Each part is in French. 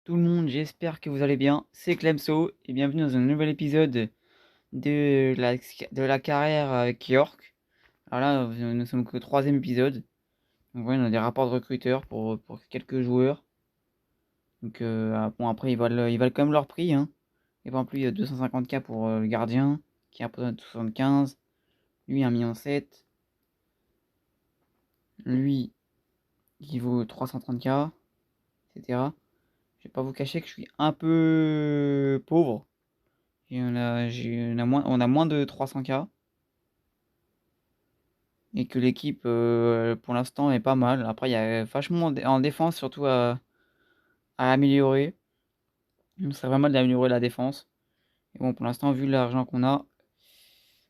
tout le monde, j'espère que vous allez bien. C'est Clemso et bienvenue dans un nouvel épisode de la carrière avec York. Alors là, nous sommes qu'au troisième épisode. Donc ouais, on a des rapports de recruteurs pour quelques joueurs. Donc bon, après, ils valent quand même leur prix, hein. Et par exemple, il y a 250K pour le gardien, qui est un peu de 75. Lui, 1,7 million. Lui, qui vaut 330K, etc. Je vais pas vous cacher que je suis un peu pauvre. On a moins de 300K et que l'équipe pour l'instant est pas mal. Après, il y a vachement en défense surtout à améliorer. Il serait pas mal d'améliorer la défense. Et bon, pour l'instant, vu l'argent qu'on a,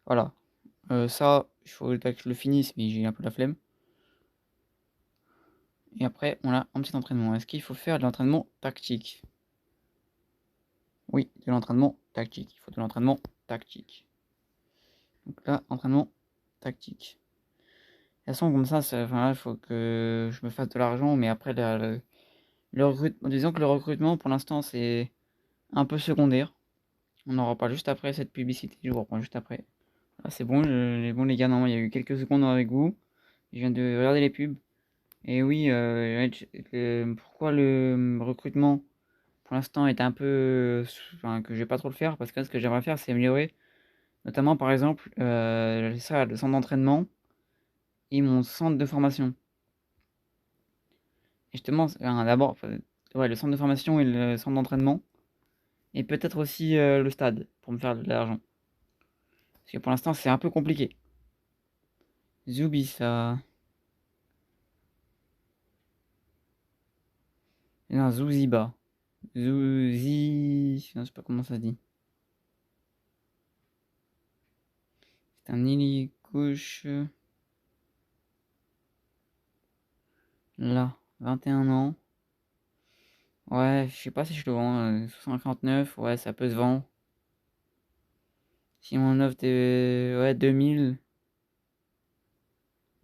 voilà. Ça, il faut que je le finisse, mais j'ai un peu la flemme. Et après, on a un petit entraînement. Est-ce qu'il faut faire de l'entraînement tactique? Oui, de l'entraînement tactique. Il faut de l'entraînement tactique. Donc là, entraînement tactique. De toute façon, comme ça, enfin, il faut que je me fasse de l'argent, mais après, disons que le recrutement, pour l'instant, c'est un peu secondaire. On en reparle juste après cette publicité, je vous reprends juste après. Ah, c'est bon, bon les gars, normalement, il y a eu quelques secondes avec vous. Je viens de regarder les pubs. Et oui, pourquoi le recrutement, pour l'instant, est un peu... Enfin, que je vais pas trop le faire, parce que ce que j'aimerais faire, c'est améliorer. Notamment, par exemple, ça, le centre d'entraînement et mon centre de formation. Et justement, d'abord, ouais, le centre de formation et le centre d'entraînement. Et peut-être aussi le stade pour me faire de l'argent. Parce que pour l'instant, c'est un peu compliqué. Zubi, ça. Non, Zouziba. Zouzi. Non, je sais pas comment ça se dit. C'est un ailier gauche. Là, 21 ans. Ouais, je sais pas si je le vends. 659, ouais, ça peut se vendre. Simon 9 de. Ouais, 2000.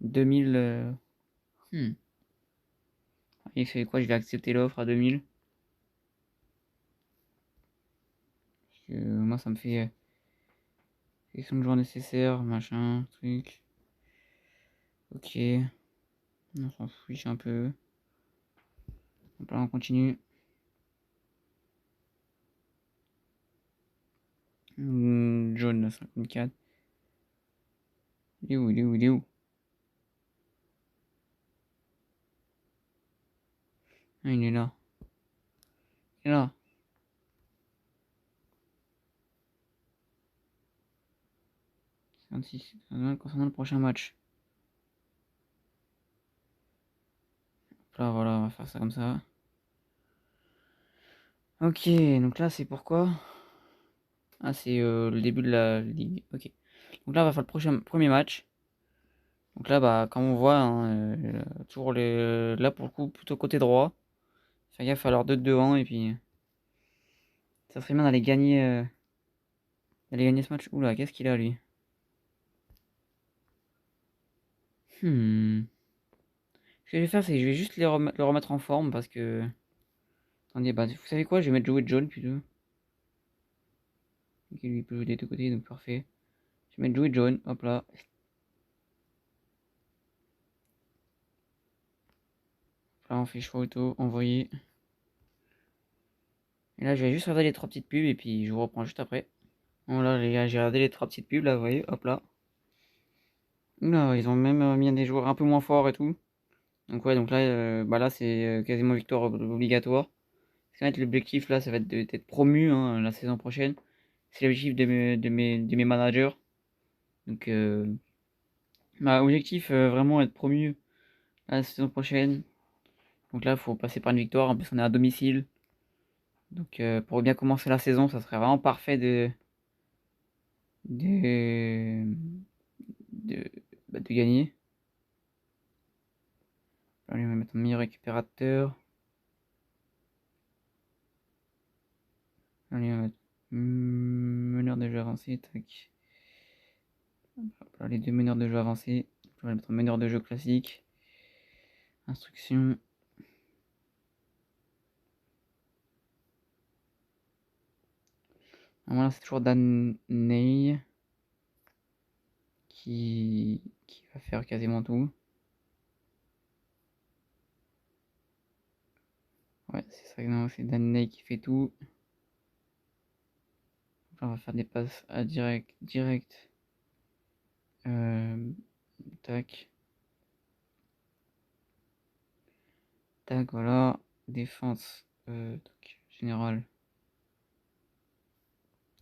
2000. Hmm. Il fait quoi? Je vais accepter l'offre à 2000. Parce que moi, ça me fait. Question de joueurs nécessaires, machin, truc. Ok. On s'en fiche un peu. Hop là, on continue. Jaune, 54. Il est où? Il est où? Il est où? Ah, il est là. Il est là. 56. Concernant le prochain match. Hop là, voilà, on va faire ça comme ça. Ok, donc là, c'est pourquoi? Ah, c'est le début de la ligue. Ok. Donc là, on va faire le premier match. Donc là, bah, comme on voit, hein, toujours là pour le coup, plutôt côté droit. Faire gaffe à leurs deux de devant et puis ça serait bien d'aller gagner ce match. Oula, qu'est-ce qu'il a lui? Hmm. Ce que je vais faire, c'est que je vais juste le remettre en forme parce que. Attendez, bah, vous savez quoi? Je vais mettre Joey John plutôt. Ok, lui il peut jouer des deux côtés, donc parfait. Je vais mettre Joey John, hop là. Là, on fait choix auto, envoyer. Et là, je vais juste regarder les trois petites pubs et puis je vous reprends juste après. Voilà, les gars, j'ai regardé les trois petites pubs là, vous voyez, hop là. Là, ils ont même mis des joueurs un peu moins forts et tout. Donc, ouais, donc là, bah là, c'est quasiment victoire obligatoire. Parce qu'en fait, l'objectif là, ça va être d'être promu hein, la saison prochaine. C'est l'objectif de mes managers. Donc, bah, objectif vraiment être promu la saison prochaine. Donc là, il faut passer par une victoire. En plus, on est à domicile. Donc, pour bien commencer la saison, ça serait vraiment parfait de, de, de gagner. Là, on va mettre un meilleur récupérateur. Là, on va mettre meneur de jeu avancé. Tac. Là, les deux meneurs de jeu avancés. On va mettre un meneur de jeu classique. Instruction. Voilà, c'est toujours Dan Ney qui va faire quasiment tout. Ouais, c'est ça, non, c'est Dan Ney qui fait tout. On va faire des passes à direct. Tac. Tac, voilà. Défense. Générale.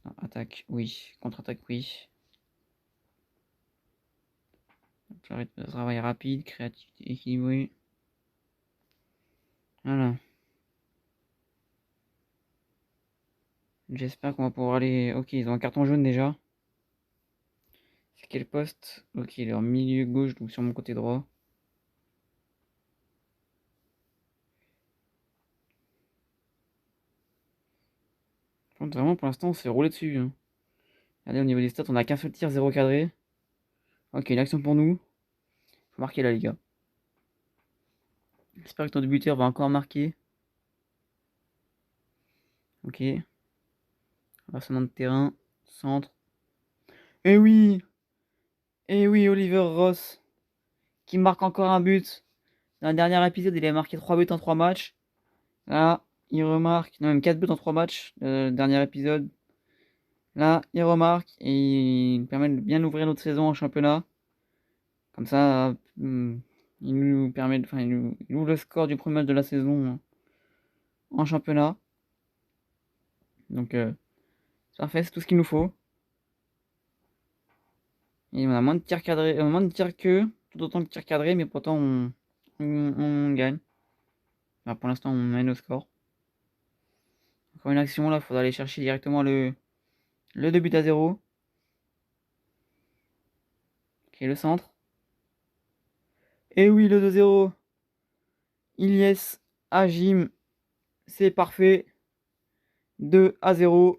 Non, attaque, oui. Contre-attaque, oui. Le rythme de travail rapide, créativité équilibrée. Voilà. J'espère qu'on va pouvoir aller. Ok, ils ont un carton jaune déjà. C'est quel poste? Ok, il est en milieu gauche, donc sur mon côté droit. Vraiment, pour l'instant, on se fait rouler dessus, hein. Regardez, au niveau des stats, on a qu'un seul tir, 0 cadré. Ok, une action pour nous. Faut marquer là, les gars. J'espère que ton débuteur va encore marquer. Ok. Versement de terrain. Centre. Eh oui! Eh oui, Oliver Ross. Qui marque encore un but. Dans le dernier épisode, il a marqué 3 buts en 3 matchs. Là, il remarque. Non, même 4 buts en 3 matchs. Dernier épisode. Là, il remarque. Et il permet de bien ouvrir notre saison en championnat. Comme ça, il nous permet de. Enfin, il ouvre le score du premier match de la saison en championnat. Donc, ça fait, c'est tout ce qu'il nous faut. Et on a moins de tirs cadrés, moins de tirs que, tout autant de tirs cadrés, mais pourtant on gagne. Bah, pour l'instant, on mène au score. Encore une action, là, il faudra aller chercher directement le 2 buts à 0. Qui est le centre. Et oui, le 2-0. Ilyes Agim, c'est parfait. 2-0.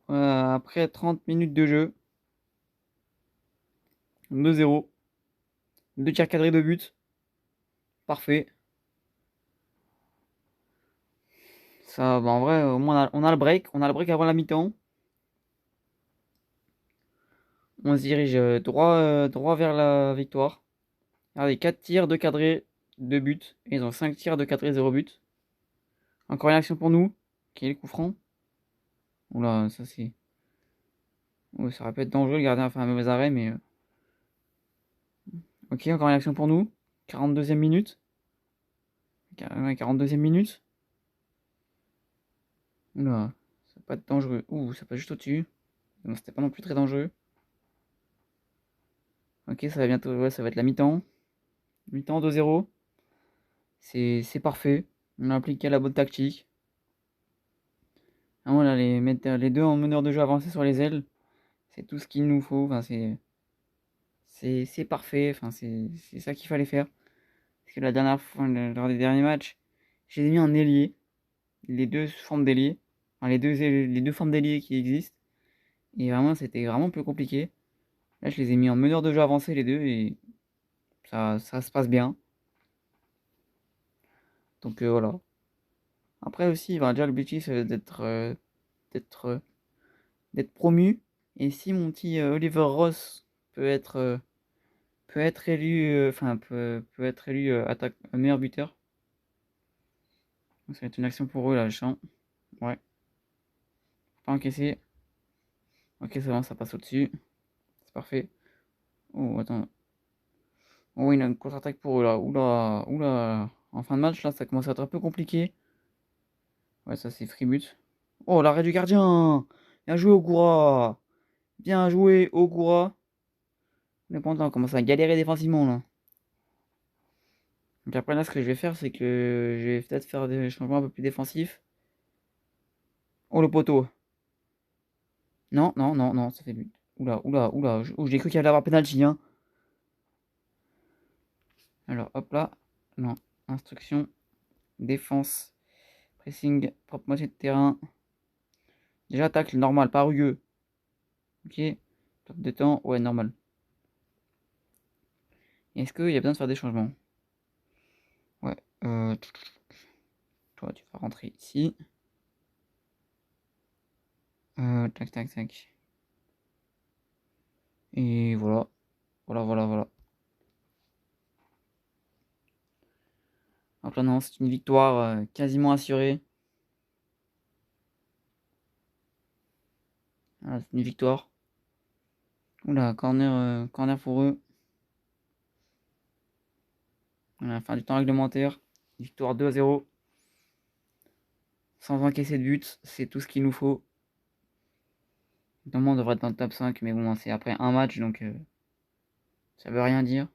Après 30 minutes de jeu. 2-0. 2 tirs cadrés, 2 buts. Parfait. Ça, bah, en vrai, au moins on a le break. On a le break avant la mi-temps. On se dirige droit vers la victoire. Regardez, 4 tirs, 2 cadrés, 2 buts. Et ils ont 5 tirs, 2 cadrés, 0 but. Encore une action pour nous. Qui est le coup franc. Oula, ça c'est. Oh, ça aurait pu être dangereux, le gardien a fait un mauvais arrêt, mais. Ok, encore une action pour nous. 42e minute. Ouais, 42e minute. Oula, ça peut être dangereux. Ouh, ça peut être juste au-dessus. Non, c'était pas non plus très dangereux. Ok, ça va bientôt. Ouais, ça va être la mi-temps. Mi-temps 2-0. C'est parfait. On a appliqué la bonne tactique. Ah, voilà, mettre les deux en meneur de jeu avancé sur les ailes. C'est tout ce qu'il nous faut. Enfin, c'est parfait. Enfin, c'est ça qu'il fallait faire. Parce que la dernière fois, lors des derniers matchs, je les ai mis en ailier. Les deux formes d'ailier. Enfin, les deux formes d'ailier qui existent. Et vraiment, c'était vraiment plus compliqué. Là, je les ai mis en meneur de jeu avancé, les deux. Et ça se passe bien. Donc voilà. Après aussi, ben, déjà, l'objectif c'est d'être euh, d'être promu. Et si mon petit Oliver Ross peut être élu, peut être élu meilleur buteur. Donc, ça va être une action pour eux là, je sens. Ouais. Faut pas encaisser. Ok, c'est bon, ça passe au-dessus. C'est parfait. Oh, attends. Oh, il y a une contre-attaque pour eux là. Oula, oula. En fin de match, là, ça commence à être un peu compliqué. Ouais, ça c'est free but. Oh, l'arrêt du gardien. Bien joué, Ogura. Bien joué, Ogura. Mais pendant, on commence à galérer défensivement là. Donc après là, ce que je vais faire, c'est que je vais peut-être faire des changements un peu plus défensifs. Oh, le poteau. Non, non, non, non, ça fait but. Oula, oula, oula. J'ai cru qu'il allait avoir penalty, hein. Alors, hop là. Non. Instruction. Défense. Pressing. Propre moitié de terrain. Déjà, tacle normal, pas rugueux. Ok. Top de temps. Ouais, normal. Est-ce qu'il y a besoin de faire des changements? Ouais. Toi, tu vas rentrer ici. Tac, tac, tac. Et voilà. Voilà. Donc là, non, c'est une victoire quasiment assurée. Voilà, c'est une victoire. Oula, corner pour eux. Voilà, fin du temps réglementaire. Victoire 2-0. Sans encaisser de but, c'est tout ce qu'il nous faut. Normalement, on devrait être dans le top 5, mais bon, c'est après un match, donc ça veut rien dire.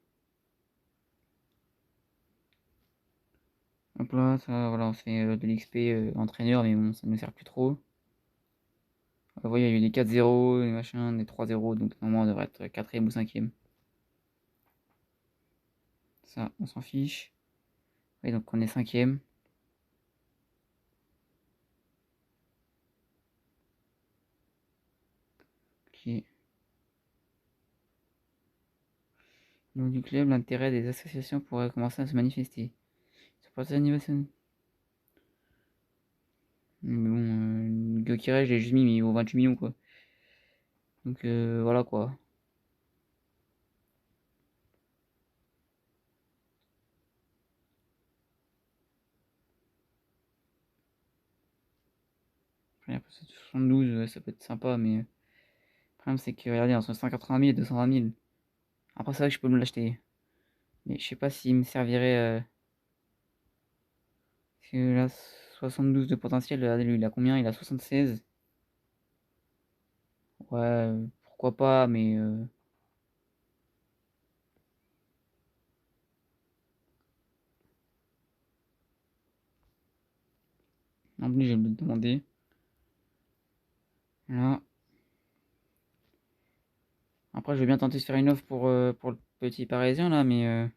Hop là, ça, voilà, on fait de l'XP entraîneur, mais bon, ça ne nous sert plus trop. Vous voyez, il y a eu des 4-0, des machins, des 3-0, donc normalement, on devrait être 4ème ou 5ème. Ça, on s'en fiche. Oui, donc on est 5ème. Ok. Au niveau du club, l'intérêt des associations pourrait commencer à se manifester. C'est pas ça l'animation. Mais bon, Gyökeres, je l'ai juste mis, mais il vaut 28 millions, quoi. Donc voilà, quoi. Après, 72, ça peut être sympa, mais le problème, c'est que, regardez, entre 180 000 et 220 000. Après, c'est vrai que je peux me l'acheter. Mais je sais pas s'il me servirait. Parce que là, 72 de potentiel, regardez, lui, il a combien? Il a 76. Ouais, pourquoi pas, mais. En plus, je vais me le demander. Là. Après, je vais bien tenter de faire une offre pour le petit parisien, là, mais.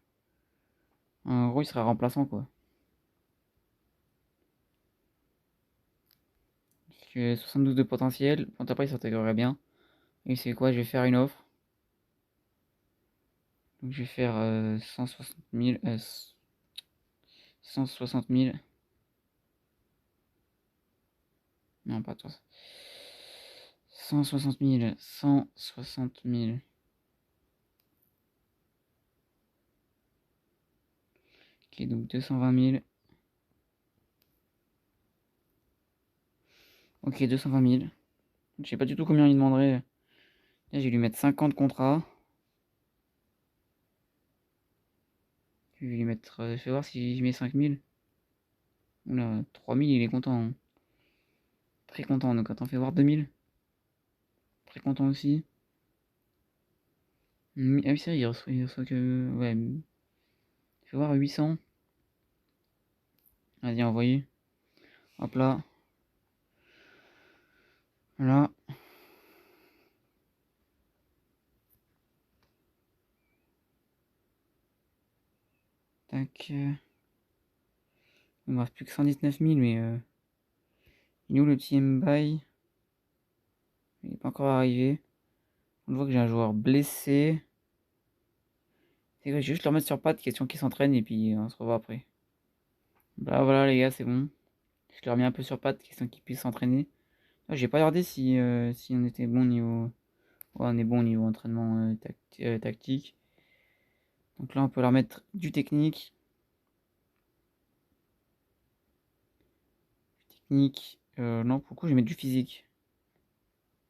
En gros, il sera remplaçant, quoi. Parce que 72 de potentiel, quand après, il s'intégrerait bien. Et c'est quoi? Je vais faire une offre. Donc, je vais faire 160 000. 160 000. Non, pas toi. 160 000. 160 000. Ok, donc 220 000. Ok, 220 000. Je sais pas du tout combien il demanderait. Là, je vais lui mettre 50 contrats. Je vais lui mettre. Je vais voir si je mets 5 000. Oula, 3 000, il est content, hein. Très content. Donc, attends, fais voir 2 000. Très content aussi. Ah oui, c'est vrai, il reçoit que. Ouais. Fais voir 800. Vas-y, envoyer. Hop là. Là. Tac. Il me reste plus que 119 000, mais. Il est où le petit Mbaye? Il n'est pas encore arrivé. On voit que j'ai un joueur blessé. C'est quoi, je vais juste le remettre sur patte, question qu'il s'entraîne, et puis on se revoit après. Bah voilà, les gars, c'est bon. Je le remets un peu sur patte, question qu'il puisse s'entraîner. Ah, j'ai pas regardé si on était bon niveau. Ouais, on est bon niveau entraînement tactique. Donc là, on peut leur mettre du technique. Technique. Non, pour le coup, je vais mettre du physique.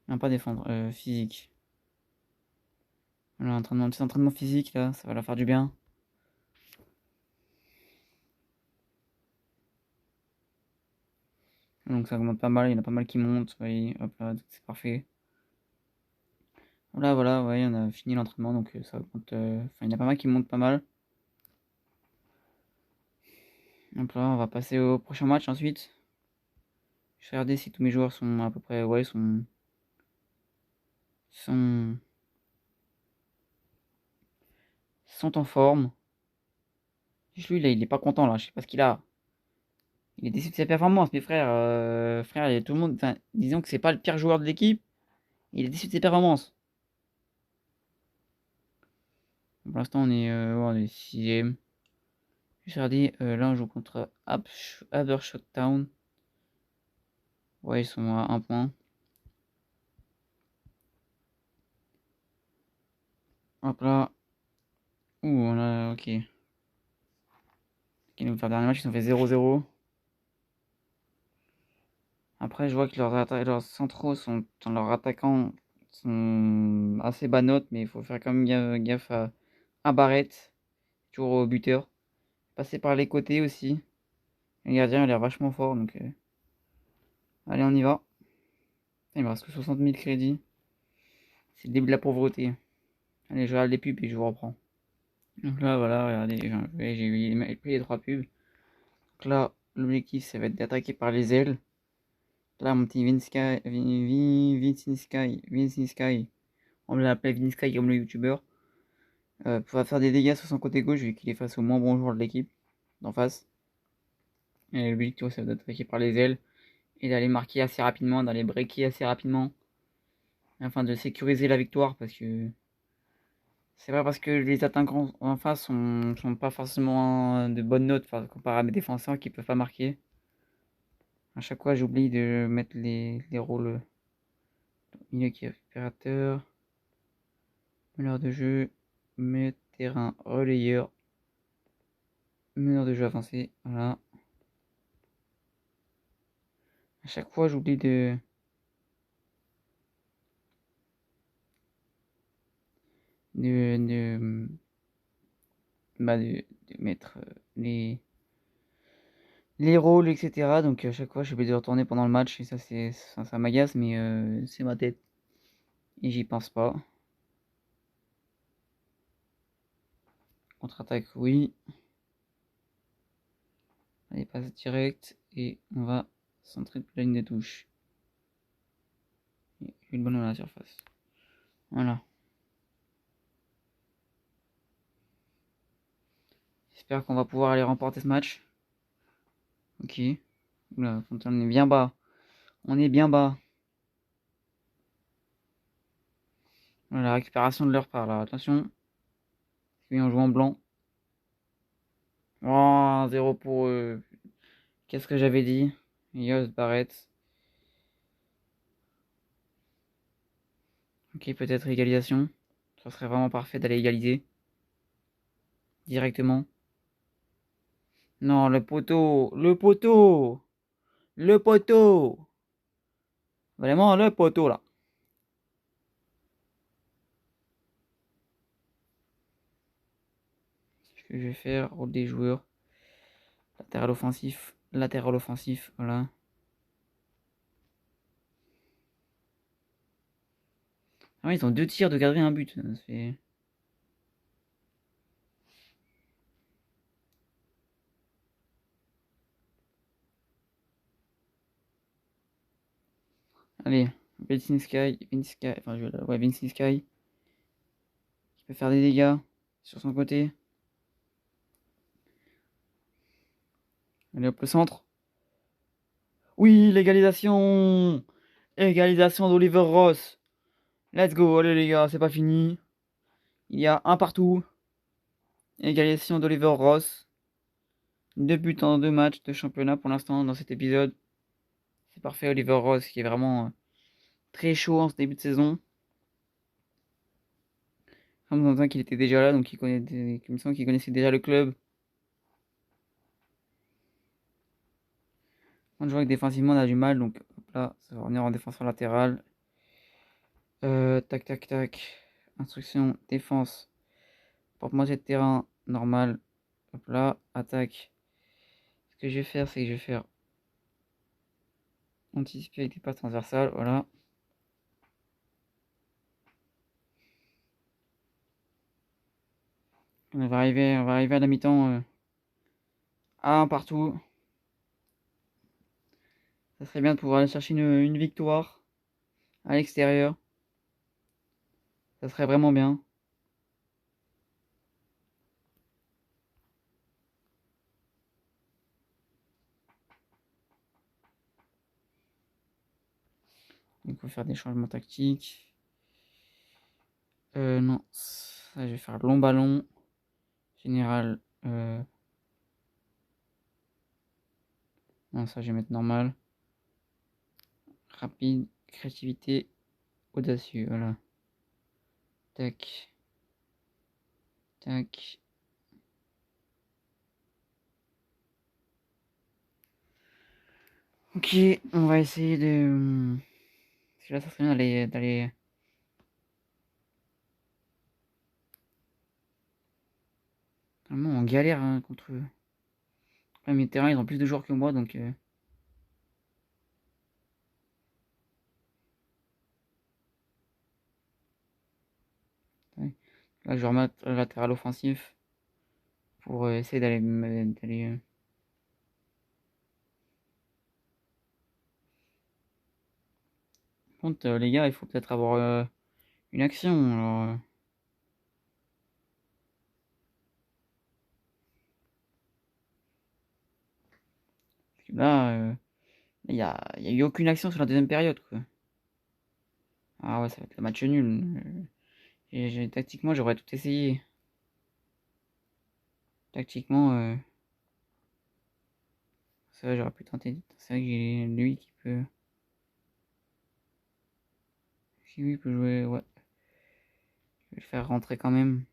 Non, pas défendre, physique. Voilà, petit entraînement physique, là, ça va leur faire du bien. Donc ça augmente pas mal, il y en a pas mal qui montent. Vous voyez, hop là, c'est parfait. Voilà, ouais, on a fini l'entraînement, donc ça augmente. Enfin, il y en a pas mal qui montent pas mal. Donc là, on va passer au prochain match ensuite. Je vais regarder si tous mes joueurs sont à peu près, ouais, sont, sont en forme. Juste lui, là, il est pas content, là, je sais pas ce qu'il a. Il est déçu de sa performance, mes frères. Frère, il y a tout le monde. Enfin, disons que c'est pas le pire joueur de l'équipe. Il est déçu de ses performances. Pour l'instant, on est 6ème. Je vais regarder, là, on joue contre Abershot Town. Ouais, ils sont à 1 point. Hop là. Ouh, on a. Ok. Ok, donc leur dernier match, ils ont fait 0-0. Après, je vois que leurs centraux sont. Leurs attaquants sont assez bas notes, mais il faut faire quand même gaffe à Barrett, toujours au buteur. Passer par les côtés aussi. Le gardien a l'air vachement fort, donc. Allez, on y va. Il me reste que 60 000 crédits. C'est le début de la pauvreté. Allez, je regarde les pubs et je vous reprends. Donc là, voilà, regardez, j'ai pris les 3 pubs. Donc là, l'objectif, ça va être d'attaquer par les ailes. Là, mon petit Vinci Sky, on l'appelle Vinci Sky comme le youtubeur, pourra faire des dégâts sur son côté gauche vu qu'il est face au moins bon joueur de l'équipe, d'en face. Et l'objectif, ça va être d'attaquer par les ailes et d'aller marquer assez rapidement, d'aller breaker assez rapidement, afin de sécuriser la victoire parce que c'est pas parce que les attaquants en face sont pas forcément de bonnes notes comparé à mes défenseurs qui peuvent pas marquer. À chaque fois, j'oublie de mettre les rôles milieu qui est récupérateur, meneur de jeu, milieu de terrain, relayeur, meneur de jeu avancé. Voilà. À chaque fois, j'oublie de, de, de mettre les rôles, etc. Donc à chaque fois, j'oublie de retourner pendant le match et ça m'agace, mais c'est ma tête et j'y pense pas. Contre-attaque, oui. Allez, passe direct et on va centrer toute la ligne de touche. Une bonne à la surface. Voilà. J'espère qu'on va pouvoir aller remporter ce match. Ok. Oula, on est bien bas. On est bien bas. Voilà, la récupération de leur part là. Attention. Oui, on joue en blanc. Oh, 0 pour eux. Qu'est-ce que j'avais dit? Yos Barrett. Ok, peut-être égalisation. Ça serait vraiment parfait d'aller égaliser. Directement. Non, le poteau. Le poteau. Le poteau. Vraiment, le poteau là. Ce que je vais faire, rôle des joueurs. Latéral offensif. Latéral offensif. Voilà. Ah ouais, ils ont 2 tirs de garder un but. Allez, Vinci Sky, enfin, ouais, Vinci Sky, qui peut faire des dégâts sur son côté. Allez, hop, le centre. Oui, l'égalisation! Égalisation d'Oliver Ross. Let's go, allez les gars, c'est pas fini. Il y a un partout. Égalisation d'Oliver Ross. 2 buts en 2 matchs de championnat pour l'instant dans cet épisode. C'est parfait, Oliver Ross qui est vraiment très chaud en ce début de saison. Comme on entend qu'il était déjà là, donc il me semble qu'il connaissait déjà le club. Quand je vois que défensivement on a du mal, donc hop là, ça va revenir en défenseur latéral. Tac tac tac. Instruction, défense. Porte-moitié de terrain, normal. Hop là, attaque. Ce que je vais faire, c'est que je vais faire anticiper avec des passes transversales, voilà. On va arriver à la mi-temps à un partout. Ça serait bien de pouvoir aller chercher une victoire à l'extérieur. Ça serait vraiment bien. Donc, il faut faire des changements tactiques. Non, ça, je vais faire long ballon. Général. Non, ça, je vais mettre normal. Rapide, créativité, audacieux, voilà. Tac. Tac. Ok, on va essayer de... Parce que là, ça serait bien d'aller... Vraiment, on galère hein, contre eux. Là, mes terrains, ils ont plus de joueurs que moi, donc... Ouais. Là, je vais remettre le latéral offensif pour essayer d'aller... Par contre, les gars, il faut peut-être avoir une action. Alors, parce que là, il y a eu aucune action sur la deuxième période, quoi. Ah ouais, ça va être le match nul. Tactiquement, j'aurais tout essayé. Tactiquement, ça, j'aurais pu tenter. C'est vrai que j'ai lui qui peut... Si lui peut jouer, ouais. Je vais le faire rentrer quand même.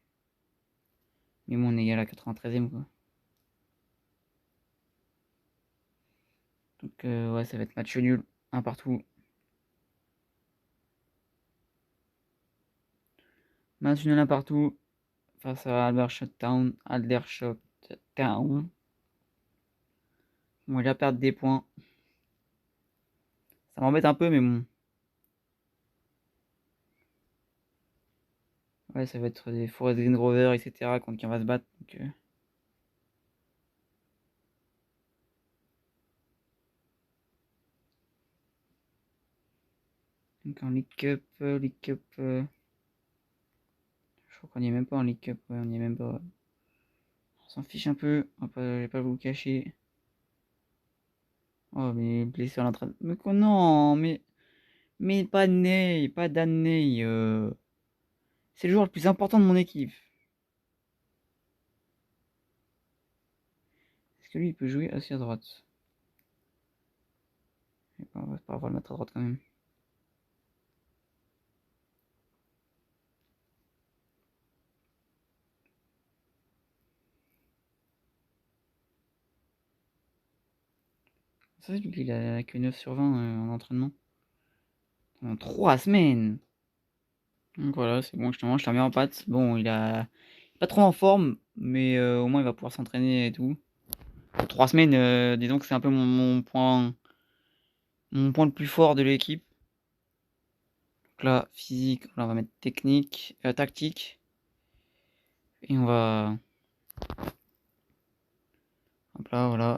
Mais bon, on est égal à 93ème, quoi. Donc, ouais, ça va être match nul. Un partout. Match nul un partout. Face à Aldershot Town. Aldershot Town. On va déjà perdre des points. Ça m'embête un peu, mais bon. Ouais, ça va être des Forest Green Rovers, etc. contre qui on va se battre. Donc en League Cup, je crois qu'on n'y est même pas en League Cup, ouais, on n'y est même pas. On s'en fiche un peu, je vais pas vous le cacher. Oh, mais blessé à l'entraînement. Mais quoi, non, mais pas Ney, pas Dan Ney. C'est le joueur le plus important de mon équipe. Est-ce que lui, il peut jouer aussi à droite? On va pas le mettre à droite quand même. Ça, c'est lui qu'il a que 9 sur 20 en entraînement. En 3 semaines. Donc voilà, c'est bon, je te la mets en pâte. Bon, il a pas trop en forme, mais au moins il va pouvoir s'entraîner et tout. 3 semaines, disons que c'est un peu mon point le plus fort de l'équipe. Donc là, physique, là, on va mettre technique, tactique. Et on va... Hop là, voilà.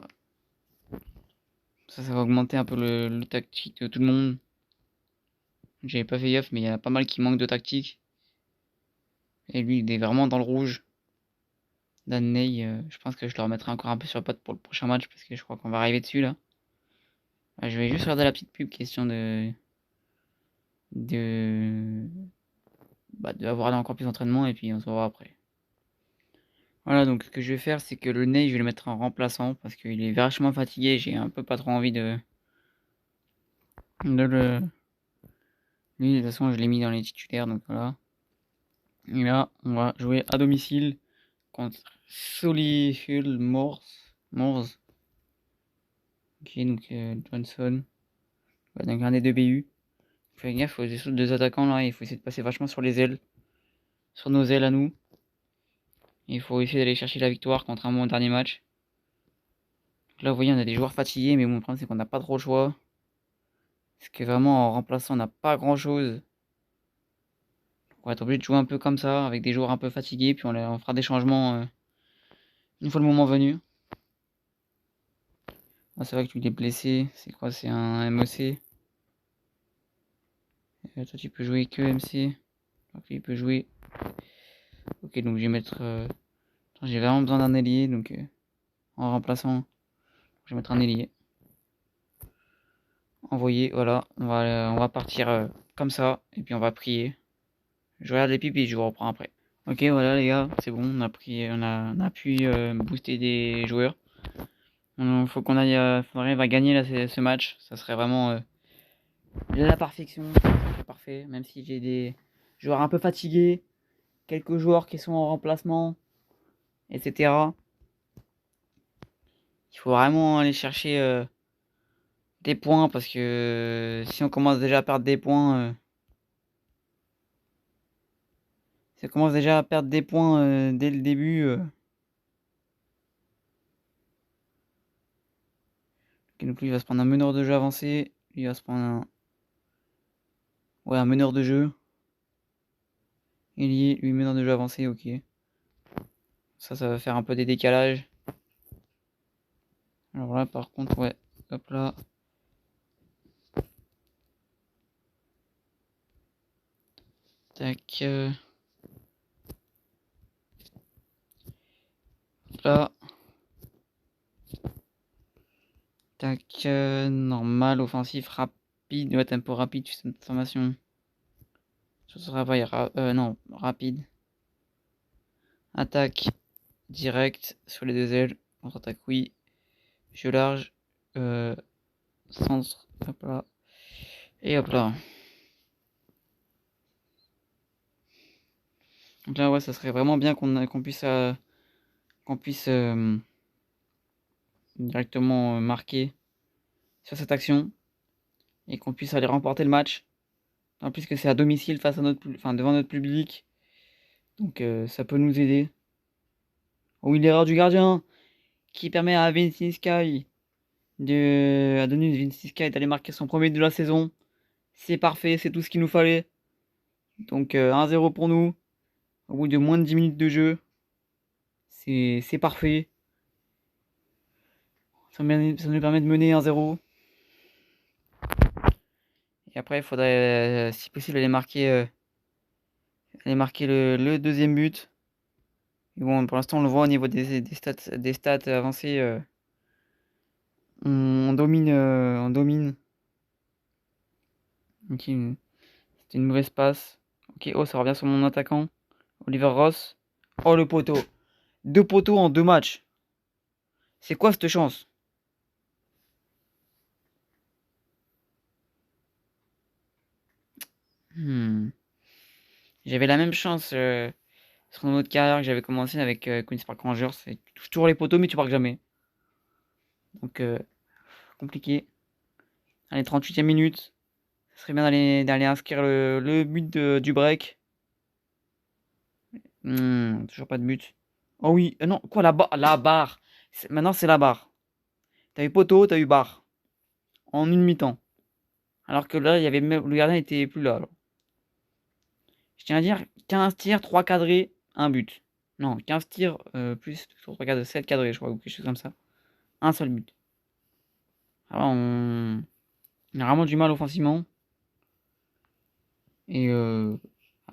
Ça va augmenter un peu le tactique de tout le monde. J'avais pas fait gaffe, mais il y a pas mal qui manquent de tactique. Et lui, il est vraiment dans le rouge. Danny, je pense que je le remettrai encore un peu sur le pot pour le prochain match, parce que je crois qu'on va arriver dessus, là. Je vais juste regarder la petite pub, question de, de avoir encore plus d'entraînement, et puis on se revoit après. Voilà, donc ce que je vais faire, c'est que le Ney, je vais le mettre en remplaçant, parce qu'il est vachement fatigué, j'ai un peu pas trop envie de le... Lui, de toute façon, je l'ai mis dans les titulaires, donc voilà. Et là, on va jouer à domicile contre Solihull Moors. Ok, donc Johnson. Ouais, donc un des deux BU. Fais gaffe aux deux attaquants là, il faut essayer de passer vachement sur les ailes. Sur nos ailes à nous. Il faut essayer d'aller chercher la victoire, contrairement au dernier match. Donc là, vous voyez, on a des joueurs fatigués, mais bon, le problème c'est qu'on n'a pas trop le choix. Parce que vraiment, en remplaçant, on n'a pas grand chose. On va être obligé de jouer un peu comme ça, avec des joueurs un peu fatigués, puis on fera des changements une fois le moment venu. Ah, c'est vrai que lui il est blessé, c'est quoi? C'est un MOC. Toi tu peux jouer que MC. Donc il peut jouer. Ok, donc je vais mettre. J'ai vraiment besoin d'un ailier, donc en remplaçant, je vais mettre un ailier. Envoyer, voilà, on va partir comme ça, et puis on va prier. Je regarde les pipes et je vous reprends après. Ok, voilà les gars, c'est bon, on a pu booster des joueurs. Il faut qu'on arrive à gagner là, ce match. Ça serait vraiment la perfection. Parfait, même si j'ai des joueurs un peu fatigués, quelques joueurs qui sont en remplacement. etc. Il faut vraiment aller chercher des points parce que si on commence déjà à perdre des points, si on commence déjà à perdre des points dès le début, donc lui il va se prendre un meneur de jeu avancé, lui il va se prendre un meneur de jeu. Ailier, lui meneur de jeu avancé, ok. Ça va faire un peu des décalages. Alors là par contre, ouais, hop là. Tac. Là. Tac. Normal, offensif, rapide. Ouais, tempo rapide, système de formation. Ça sera pas non, rapide. Attaque direct sur les deux ailes. Contre-attaque, oui. Jeu large. Centre. Hop là. Et hop là. Donc là, ouais, ça serait vraiment bien qu'on puisse directement marquer sur cette action et qu'on puisse aller remporter le match. En plus que c'est à domicile face à devant notre public. Donc ça peut nous aider. Oui, l'erreur du gardien qui permet à Vinicius Sky d'aller marquer son premier but de la saison. C'est parfait, c'est tout ce qu'il nous fallait. Donc 1-0 pour nous. Au bout de moins de 10 minutes de jeu. C'est parfait. Ça nous permet de mener 1-0. Et après, il faudrait, si possible, aller marquer le deuxième but. Et bon, pour l'instant, on le voit au niveau des stats avancées. On domine. On domine. Ok, c'était une mauvaise passe. Ok, oh, ça revient sur mon attaquant. Oliver Ross. Oh, le poteau. 2 poteaux en 2 matchs. C'est quoi cette chance? Hmm. J'avais la même chance sur notre carrière que j'avais commencé avec Queen's Park Rangers. Tu touches toujours les poteaux, mais tu marques jamais. Donc, compliqué. Allez, 38e minute. Ce serait bien d'aller inscrire le but du break. Toujours pas de but. Oh oui, non, quoi, la barre. Maintenant, c'est la barre. T'as eu poteau, t'as eu barre. En une mi-temps. Alors que là, le gardien était plus là. Alors. Je tiens à dire 15 tirs, 3 cadrés, un but. Non, 15 tirs plus 3 cadrés, 7 cadrés, je crois, ou quelque chose comme ça. Un seul but. Alors, on a vraiment du mal offensivement. Et le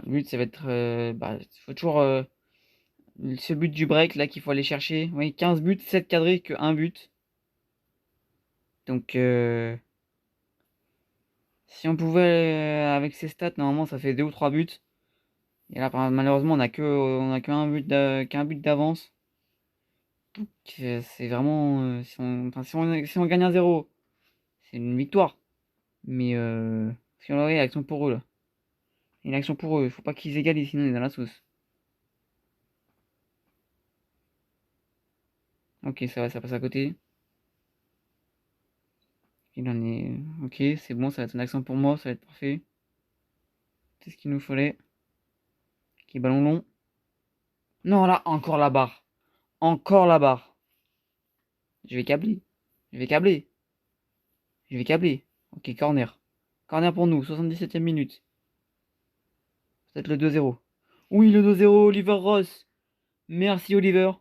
but, ça va être. Faut toujours. Ce but du break là qu'il faut aller chercher. Oui, 15 buts, 7 cadrés que 1 but. Donc, si on pouvait, avec ces stats, normalement, ça fait 2 ou 3 buts. Et là, malheureusement, qu'un but d'avance. Donc, c'est vraiment. Si on gagne 1-0, c'est une victoire. Mais si on aurait action pour eux là. Une action pour eux. Il faut pas qu'ils égalisent, sinon on est dans la sauce. Ok, ça va, ça passe à côté. Il en est. Ok, c'est bon, ça va être une action pour moi, ça va être parfait. C'est ce qu'il nous fallait. Ok, ballon long. Non, là, encore la barre. Encore la barre. Je vais câbler. Je vais câbler. Je vais câbler. Ok, corner. Corner pour nous, 77e minute. Peut-être le 2-0. Oui, le 2-0, Oliver Ross. Merci, Oliver.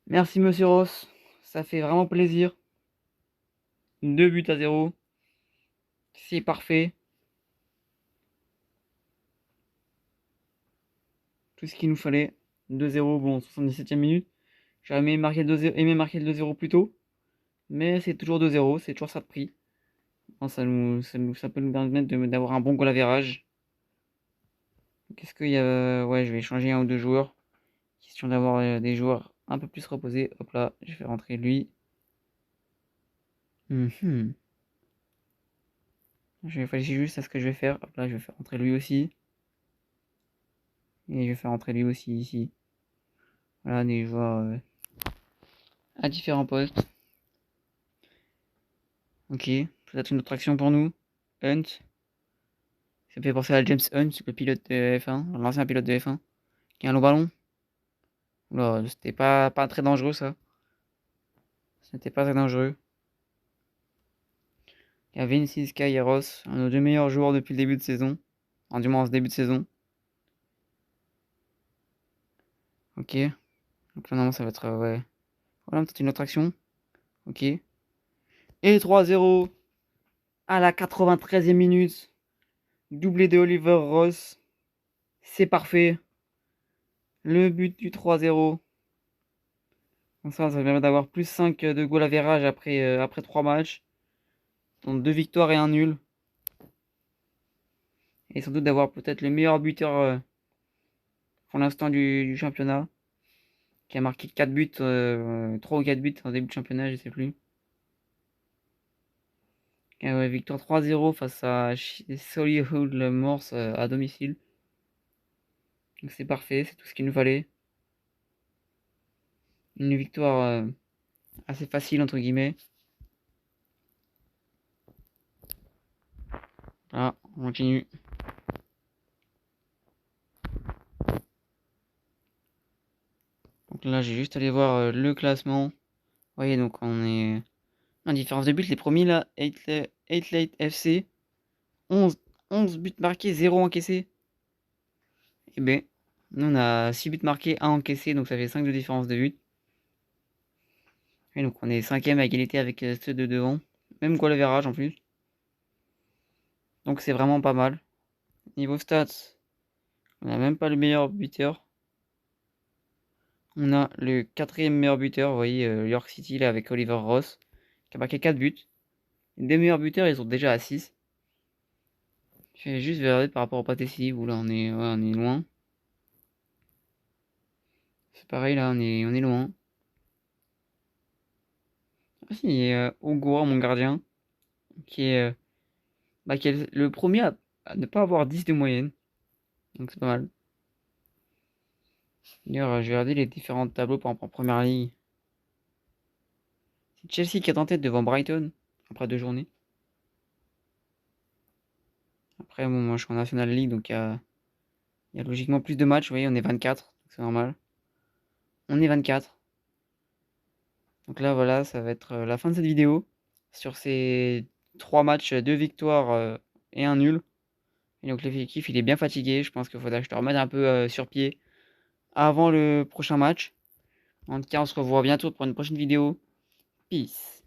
Merci, monsieur Ross. Ça fait vraiment plaisir. 2 buts à 0. C'est parfait. Tout ce qu'il nous fallait. 2-0, bon, 77e minute. J'aurais aimé marquer le 2-0 plus tôt. Mais c'est toujours 2-0, c'est toujours ça de prix. Bon, ça peut nous permettre d'avoir un bon goal average. Qu'est-ce qu'il y a? Ouais, je vais changer un ou deux joueurs. Question d'avoir des joueurs un peu plus reposés. Hop là, je vais rentrer lui. Mhm. Je vais réfléchir juste à ce que je vais faire. Hop là, je vais faire rentrer lui aussi. Et je vais faire rentrer lui aussi ici. Voilà, des joueurs à différents postes. Ok, peut-être une autre action pour nous. Hunt. Ça me fait penser à James Hunt, le pilote de F1, l'ancien pilote de F1, qui a un long ballon. Oula, c'était pas très dangereux ça. C'était pas très dangereux. Il y a Vinicius Kairos, un de nos deux meilleurs joueurs depuis le début de saison. Du moins en ce début de saison. Ok. Donc là, normalement, ça va être. Ouais. Voilà, peut-être une autre action. Ok. Et 3-0 à la 93e minute. Doublé de Oliver Ross. C'est parfait. Le but du 3-0. Donc ça permet d'avoir plus 5 de goal average après 3 matchs. Donc 2 victoires et un nul. Et sans doute d'avoir peut-être le meilleur buteur pour l'instant du championnat. Qui a marqué 4 buts, 3 ou 4 buts en début de championnat, je sais plus. Et ouais, victoire 3-0 face à Solihull Morse à domicile. Donc c'est parfait, c'est tout ce qu'il nous fallait. Une victoire assez facile entre guillemets. Voilà, on continue. Donc là, j'ai juste allé voir le classement. Vous voyez, donc on est en différence de but. Les premiers là, 8 Late FC, 11 buts marqués, 0 encaissé. Et ben, nous on a 6 buts marqués, 1 encaissé, donc ça fait 5 de différence de but. Et donc on est 5ème à égalité avec ceux de devant. Même goal average en plus. Donc c'est vraiment pas mal. Niveau stats, on n'a même pas le meilleur buteur. On a le 4ème meilleur buteur, vous voyez, York City là avec Oliver Ross, qui a marqué 4 buts. Les deux meilleurs buteurs, ils sont déjà à 6. Je vais juste vérifier par rapport au pâté City, où là on est loin. C'est pareil là, on est loin. Ah si, il y a Ogura, mon gardien, qui est, qui est le premier à ne pas avoir 10 de moyenne. Donc c'est pas mal. D'ailleurs, je vais regarder les différents tableaux par exemple en première ligue. C'est Chelsea qui est en tête devant Brighton, après 2 journées. Après, bon, moi je suis en National League, donc il y a logiquement plus de matchs. Vous voyez, on est 24, c'est normal. On est 24. Donc là, voilà, ça va être la fin de cette vidéo. Sur ces 3 matchs, 2 victoires et un nul. Et donc l'effectif, il est bien fatigué. Je pense qu'il faudra que je te remette un peu sur pied avant le prochain match. En tout cas, on se revoit bientôt pour une prochaine vidéo. Peace.